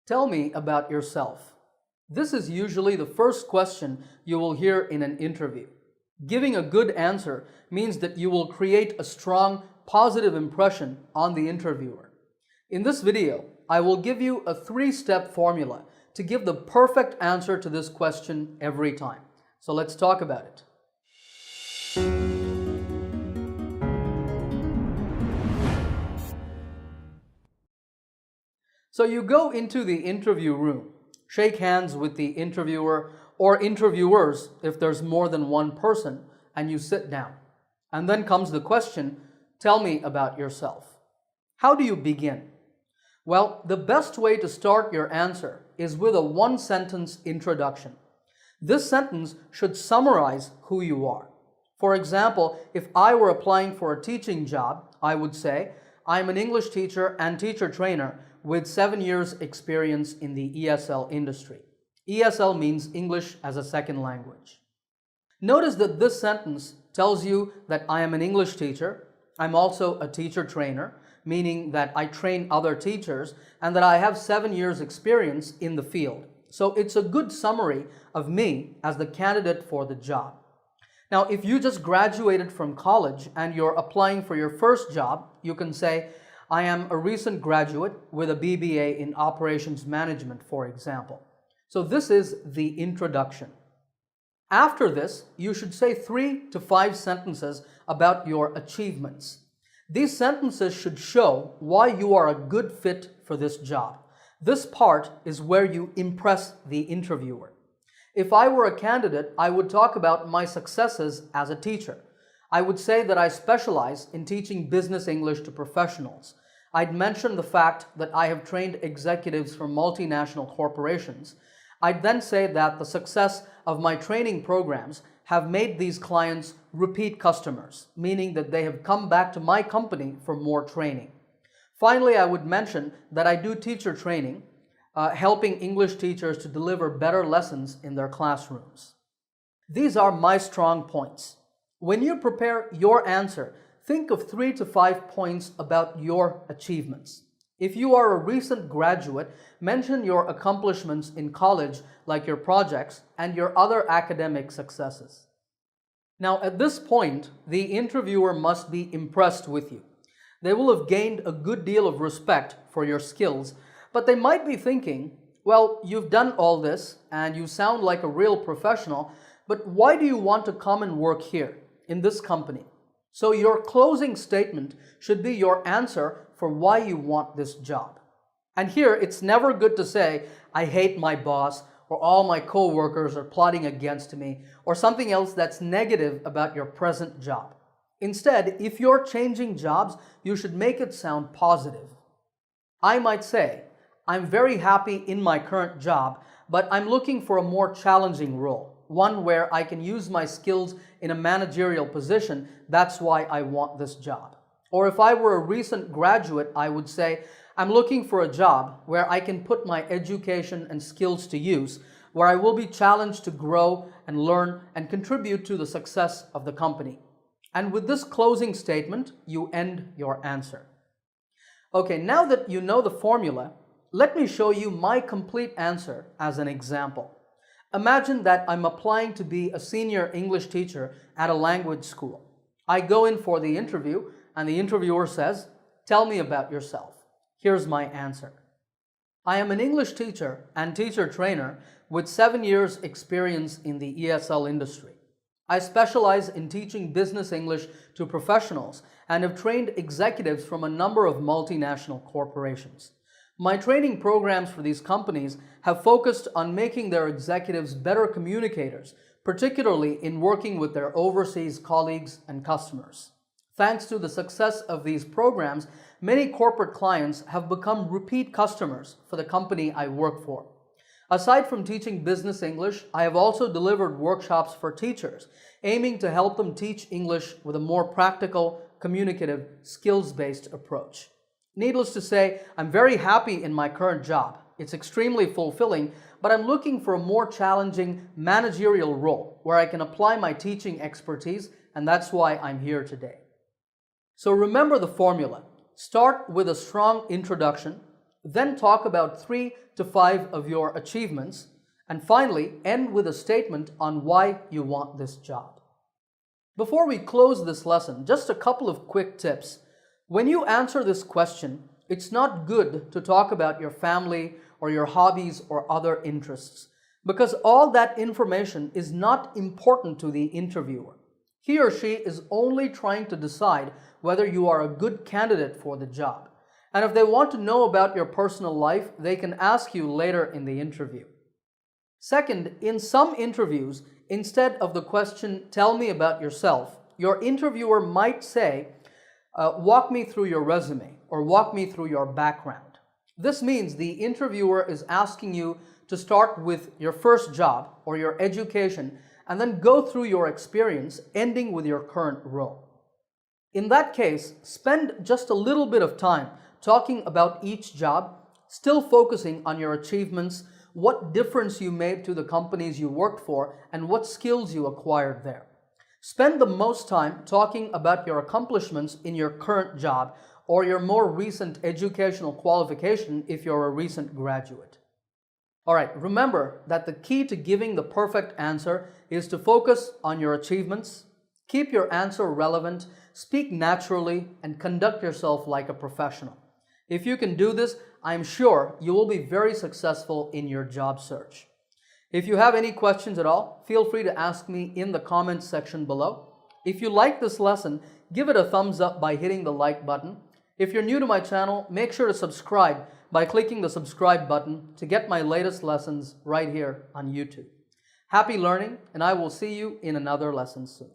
Tell me about yourself. This is usually the first question you will hear in an interview. Giving a good answer means that you will create a strong, positive impression on the interviewer. In this video, I will give you a 3-step formula to give the perfect answer to this question every time. So let's talk about it. So you go into the interview room, shake hands with the interviewer or interviewers if there's more than one person, and you sit down. And then comes the question, tell me about yourself. How do you begin? Well, the best way to start your answer is with a one-sentence introduction. This sentence should summarize who you are. For example, if I were applying for a teaching job, I would say, I'm an English teacher and teacher trainer with 7 years experience in the ESL industry. ESL means English as a second language. Notice that this sentence tells you that I am an English teacher. I'm also a teacher trainer, meaning that I train other teachers, and that I have 7 years experience in the field. So it's a good summary of me as the candidate for the job. Now, if you just graduated from college and you're applying for your first job, you can say, I am a recent graduate with a BBA in Operations Management, for example. So this is the introduction. After this, you should say 3 to 5 sentences about your achievements. These sentences should show why you are a good fit for this job. This part is where you impress the interviewer. If I were a candidate, I would talk about my successes as a teacher. I would say that I specialize in teaching business English to professionals. I'd mention the fact that I have trained executives from multinational corporations. I'd then say that the success of my training programs have made these clients repeat customers, meaning that they have come back to my company for more training. Finally, I would mention that I do teacher training, helping English teachers to deliver better lessons in their classrooms. These are my strong points. When you prepare your answer, think of 3 to 5 points about your achievements. If you are a recent graduate, mention your accomplishments in college, like your projects, and your other academic successes. Now, at this point, the interviewer must be impressed with you. They will have gained a good deal of respect for your skills, but they might be thinking, well, you've done all this, and you sound like a real professional, but why do you want to come and work here, in this company? So your closing statement should be your answer for why you want this job. And here, it's never good to say, I hate my boss, or all my co-workers are plotting against me, or something else that's negative about your present job. Instead, if you're changing jobs, you should make it sound positive. I might say, I'm very happy in my current job, but I'm looking for a more challenging role, one where I can use my skills in a managerial position. That's why I want this job. Or if I were a recent graduate, I would say, I'm looking for a job where I can put my education and skills to use, where I will be challenged to grow and learn and contribute to the success of the company. And with this closing statement, you end your answer. Okay, now that you know the formula, let me show you my complete answer as an example. Imagine that I'm applying to be a senior English teacher at a language school. I go in for the interview, and the interviewer says, tell me about yourself. Here's my answer. I am an English teacher and teacher trainer with 7 years experience in the ESL industry. I specialize in teaching business English to professionals and have trained executives from a number of multinational corporations. My training programs for these companies have focused on making their executives better communicators, particularly in working with their overseas colleagues and customers. Thanks to the success of these programs, many corporate clients have become repeat customers for the company I work for. Aside from teaching business English, I have also delivered workshops for teachers, aiming to help them teach English with a more practical, communicative, skills-based approach. Needless to say, I'm very happy in my current job. It's extremely fulfilling, but I'm looking for a more challenging managerial role where I can apply my teaching expertise, and that's why I'm here today. So remember the formula. Start with a strong introduction, Then talk about 3 to 5 of your achievements. And finally, end with a statement on why you want this job. Before we close this lesson, just a couple of quick tips. When you answer this question, it's not good to talk about your family or your hobbies or other interests, because all that information is not important to the interviewer. He or she is only trying to decide whether you are a good candidate for the job. And if they want to know about your personal life, they can ask you later in the interview. Second, in some interviews, instead of the question, "Tell me about yourself," your interviewer might say, "Walk me through your resume," or "Walk me through your background." This means the interviewer is asking you to start with your first job or your education and then go through your experience, ending with your current role. In that case, spend just a little bit of time talking about each job, still focusing on your achievements, what difference you made to the companies you worked for, and what skills you acquired there. Spend the most time talking about your accomplishments in your current job or your more recent educational qualification if you're a recent graduate. All right, remember that the key to giving the perfect answer is to focus on your achievements, keep your answer relevant, speak naturally, and conduct yourself like a professional. If you can do this, I'm sure you will be very successful in your job search. If you have any questions at all, feel free to ask me in the comments section below. If you like this lesson, give it a thumbs up by hitting the like button. If you're new to my channel, make sure to subscribe by clicking the subscribe button to get my latest lessons right here on YouTube. Happy learning, and I will see you in another lesson soon.